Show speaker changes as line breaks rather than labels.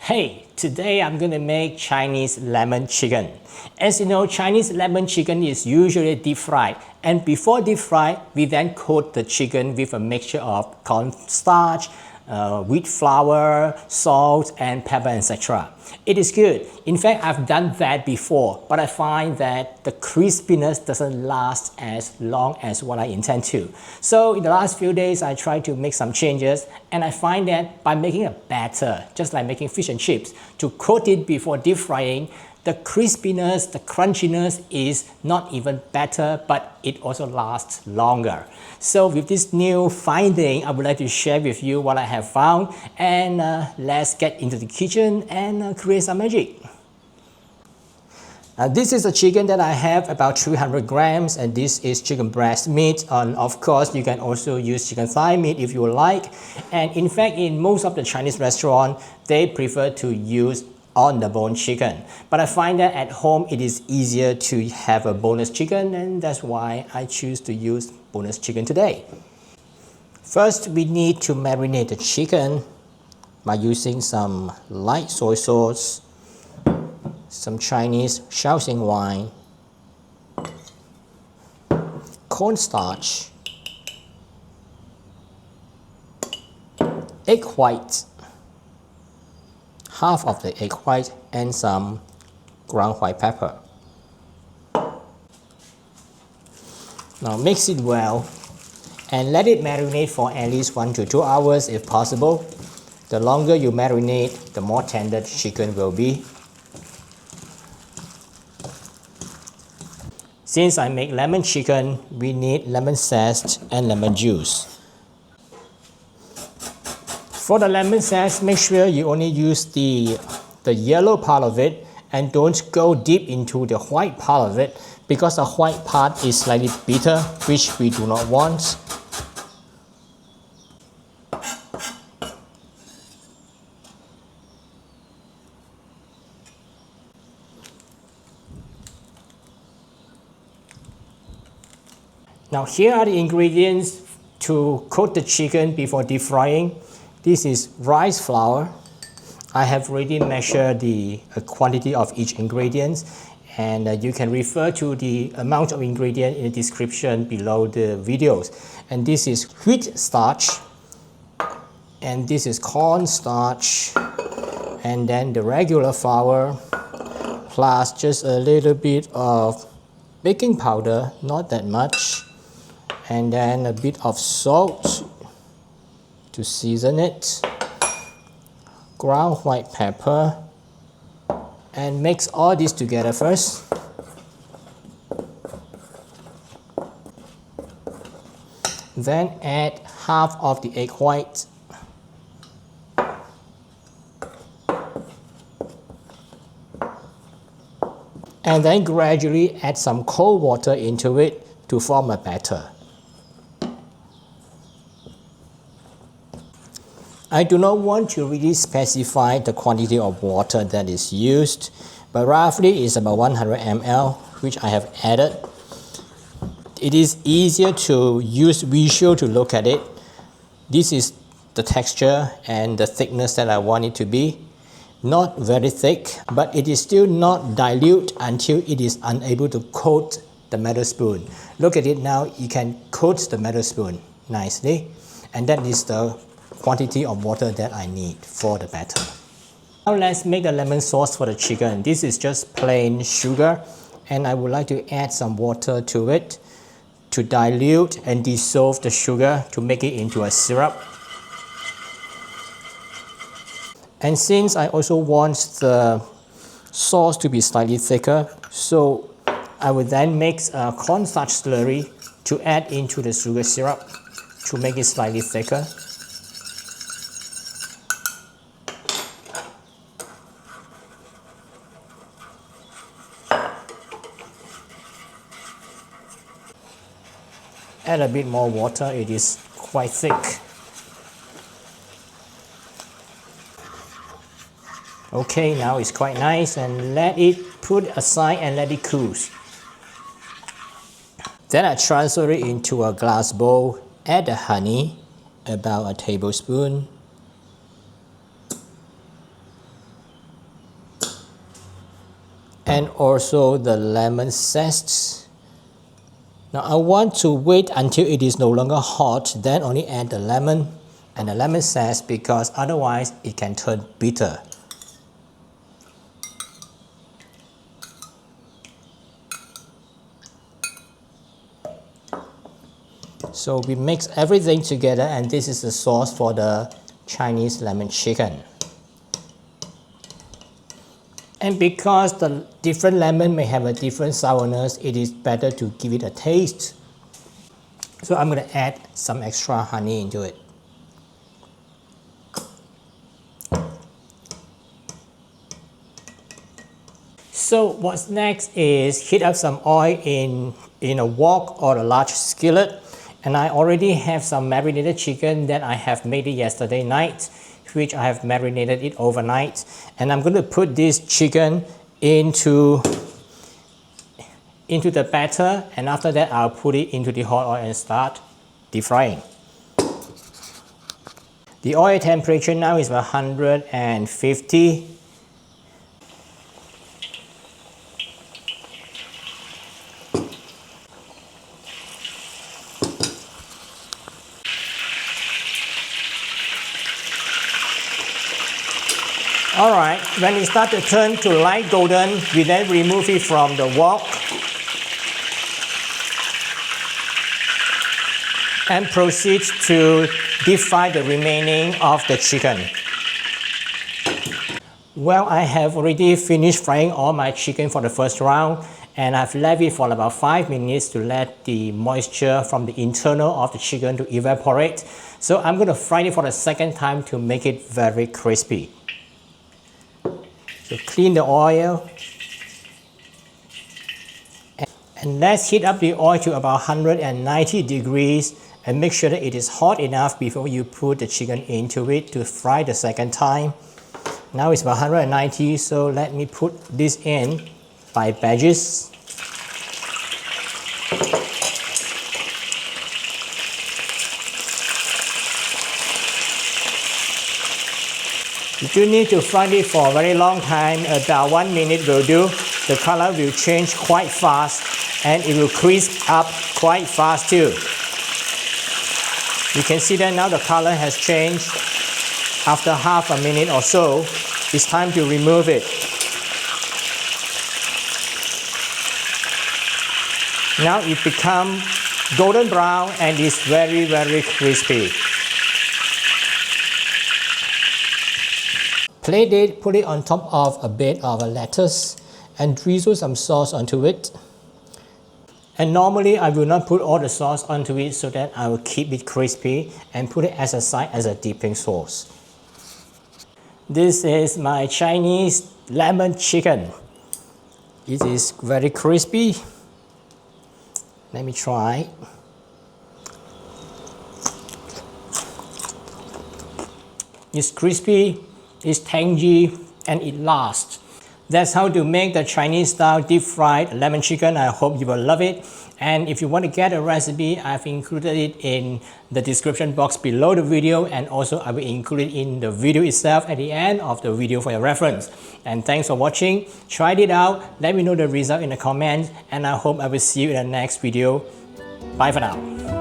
Hey, today I'm gonna make Chinese lemon chicken. As you know, Chinese lemon chicken is usually deep fried, and before deep fry, we then coat the chicken with a mixture of cornstarch, wheat flour, salt, and pepper, etc. It is good. In fact, I've done that before, but I find that the crispiness doesn't last as long as what I intend to. So in the last few days, I tried to make some changes, and I find that by making a batter, just like making fish and chips, to coat it before deep frying, the crispiness, the crunchiness is not even better, but it also lasts longer. So with this new finding, I would like to share with you what I have found, and let's get into the kitchen and create some magic. This is a chicken that I have, about 300 grams, and this is chicken breast meat. And of course, you can also use chicken thigh meat if you like. And in fact, in most of the Chinese restaurants, they prefer to use on the bone chicken. But I find that at home it is easier to have a boneless chicken, and that's why I choose to use boneless chicken today. First, we need to marinate the chicken by using some light soy sauce, some Chinese Shaoxing wine, cornstarch, egg white, half of the egg white, and some ground white pepper. Now mix it well and let it marinate for at least 1 to 2 hours if possible. The longer you marinate, the more tender the chicken will be. Since I make lemon chicken, we need lemon zest and lemon juice. For the lemon zest, make sure you only use the yellow part of it and don't go deep into the white part of it, because the white part is slightly bitter, which we do not want. Now here are the ingredients to coat the chicken before deep frying. This is rice flour. I have already measured the quantity of each ingredient, and you can refer to the amount of ingredient in the description below the videos. And this is wheat starch, and this is cornstarch, and then the regular flour, plus just a little bit of baking powder, not that much, and then a bit of salt to season it, ground white pepper, and mix all this together first. Then add half of the egg white, and then gradually add some cold water into it to form a batter. I do not want to really specify the quantity of water that is used, but roughly it's about 100 ml, which I have added. It is easier to use visual to look at it. This is the texture and the thickness that I want it to be. Not very thick, but it is still not dilute until it is unable to coat the metal spoon. Look at it now, you can coat the metal spoon nicely, and that is the quantity of water that I need for the batter. Now let's make the lemon sauce for the chicken. This is just plain sugar, and I would like to add some water to it to dilute and dissolve the sugar to make it into a syrup. And since I also want the sauce to be slightly thicker, so I will then mix a cornstarch slurry to add into the sugar syrup to make it slightly thicker. Add a bit more water, it is quite thick. Okay, now it's quite nice, and let it put aside and let it cool. Then I transfer it into a glass bowl, add the honey, about a tablespoon, and also the lemon zest. Now I want to wait until it is no longer hot, then only add the lemon and the lemon zest, because otherwise it can turn bitter. So we mix everything together, and this is the sauce for the Chinese lemon chicken. And because the different lemon may have a different sourness, it is better to give it a taste. So I'm going to add some extra honey into it. So what's next is heat up some oil in a wok or a large skillet. And I already have some marinated chicken that I have made it yesterday night, which I have marinated it overnight. And I'm going to put this chicken into the batter, and after that I'll put it into the hot oil and start deep frying. The oil temperature now is 150. Alright, when it starts to turn to light golden, we then remove it from the wok and proceed to deep fry the remaining of the chicken. Well, I have already finished frying all my chicken for the first round, and I've left it for about 5 minutes to let the moisture from the internal of the chicken to evaporate. So I'm going to fry it for the second time to make it very crispy. So clean the oil, and let's heat up the oil to about 190 degrees and make sure that it is hot enough before you put the chicken into it to fry the second time. Now it's about 190, so let me put this in by batches. You do need to fry it for a very long time, about 1 minute will do. The color will change quite fast and it will crisp up quite fast too. You can see that now the color has changed. After half a minute or so, it's time to remove it. Now it becomes golden brown and is very, very crispy. Plate it, put it on top of a bed of a lettuce and drizzle some sauce onto it. And normally I will not put all the sauce onto it so that I will keep it crispy and put it as a side as a dipping sauce. This is my Chinese lemon chicken. It is very crispy. Let me try. It's crispy, it's tangy, and it lasts. That's how to make the Chinese style deep fried lemon chicken. I hope you will love it. And if you want to get a recipe, I've included it in the description box below the video, and also I will include it in the video itself at the end of the video for your reference. And thanks for watching. Try it out. Let me know the result in the comments, and I hope I will see you in the next video. Bye for now.